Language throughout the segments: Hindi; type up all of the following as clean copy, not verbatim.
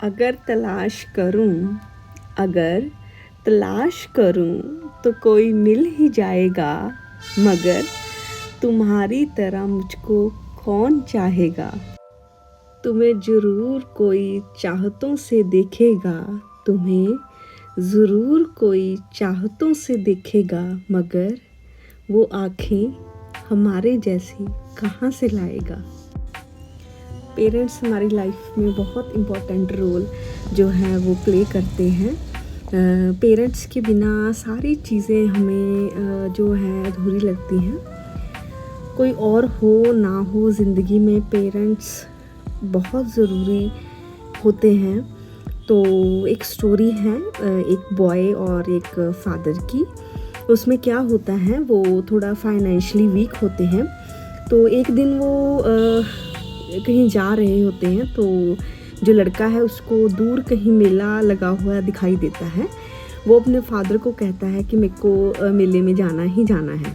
अगर तलाश करूं तो कोई मिल ही जाएगा, मगर तुम्हारी तरह मुझको कौन चाहेगा। तुम्हें ज़रूर कोई चाहतों से देखेगा, मगर वो आँखें हमारे जैसी कहाँ से लाएगा। पेरेंट्स हमारी लाइफ में बहुत इम्पोर्टेंट रोल जो है वो प्ले करते हैं। पेरेंट्स के बिना सारी चीज़ें हमें जो है अधूरी लगती हैं। कोई और हो ना हो ज़िंदगी में पेरेंट्स बहुत ज़रूरी होते हैं। तो एक स्टोरी है एक बॉय और एक फादर की। उसमें क्या होता है, वो थोड़ा फाइनेंशियली वीक होते हैं। तो एक दिन वो कहीं जा रहे होते हैं, तो जो लड़का है उसको दूर कहीं मेला लगा हुआ दिखाई देता है। वो अपने फादर को कहता है कि मेरे को मेले में जाना ही जाना है।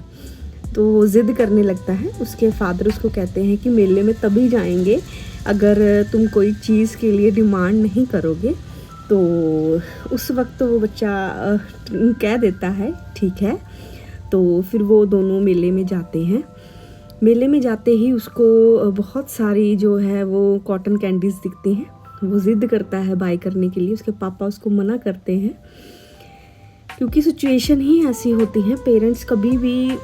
तो वो ज़िद करने लगता है। उसके फादर उसको कहते हैं कि मेले में तभी जाएंगे अगर तुम कोई चीज़ के लिए डिमांड नहीं करोगे। तो उस वक्त वो बच्चा कह देता है ठीक है। तो फिर वो दोनों मेले में जाते हैं। मेले में जाते ही उसको बहुत सारी जो है वो कॉटन कैंडीज़ दिखती हैं। वो ज़िद करता है बाय करने के लिए। उसके पापा उसको मना करते हैं, क्योंकि सिचुएशन ही ऐसी होती है। पेरेंट्स कभी भी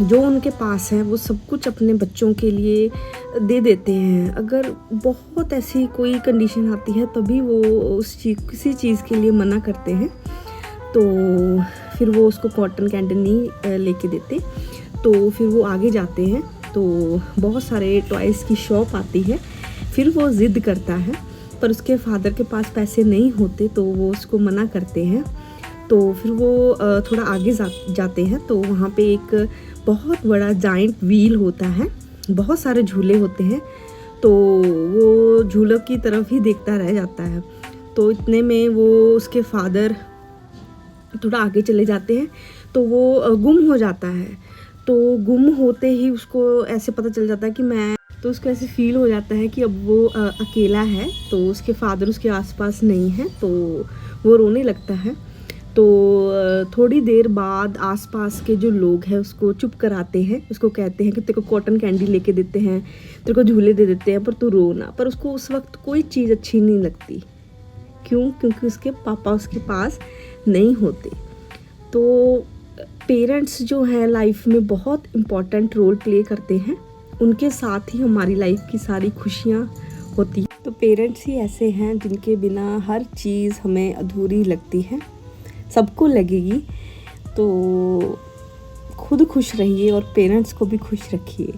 जो उनके पास है वो सब कुछ अपने बच्चों के लिए दे देते हैं। अगर बहुत ऐसी कोई कंडीशन आती है तभी वो किसी चीज़ के लिए मना करते हैं। तो फिर वो उसको कॉटन कैंडी नहीं लेके देते। तो फिर वो आगे जाते हैं, तो बहुत सारे टॉयज़ की शॉप आती है। फिर वो ज़िद करता है, पर उसके फादर के पास पैसे नहीं होते, तो वो उसको मना करते हैं। तो फिर वो थोड़ा आगे जाते हैं, तो वहाँ पे एक बहुत बड़ा जाइंट व्हील होता है। बहुत सारे झूले होते हैं। तो वो झूलों की तरफ ही देखता रह जाता है। तो इतने में वो उसके फादर थोड़ा आगे चले जाते हैं, तो वो गुम हो जाता है। तो गुम होते ही उसको ऐसे पता चल जाता है कि तो उसको ऐसे फील हो जाता है कि अब वो अकेला है। तो उसके फादर उसके आसपास नहीं है, तो वो रोने लगता है। तो थोड़ी देर बाद आसपास के जो लोग हैं उसको चुप कराते हैं। उसको कहते हैं कि तेरे को कॉटन कैंडी लेके देते हैं, तेरे को झूले दे देते हैं, पर तू रो ना। पर उसको उस वक्त कोई चीज़ अच्छी नहीं लगती। क्यों? क्योंकि उसके पापा उसके पास नहीं होते। तो पेरेंट्स जो है लाइफ में बहुत इम्पॉर्टेंट रोल प्ले करते हैं। उनके साथ ही हमारी लाइफ की सारी खुशियाँ होती हैं। तो पेरेंट्स ही ऐसे हैं जिनके बिना हर चीज़ हमें अधूरी लगती है। सबको लगेगी। तो खुद खुश रहिए और पेरेंट्स को भी खुश रखिए।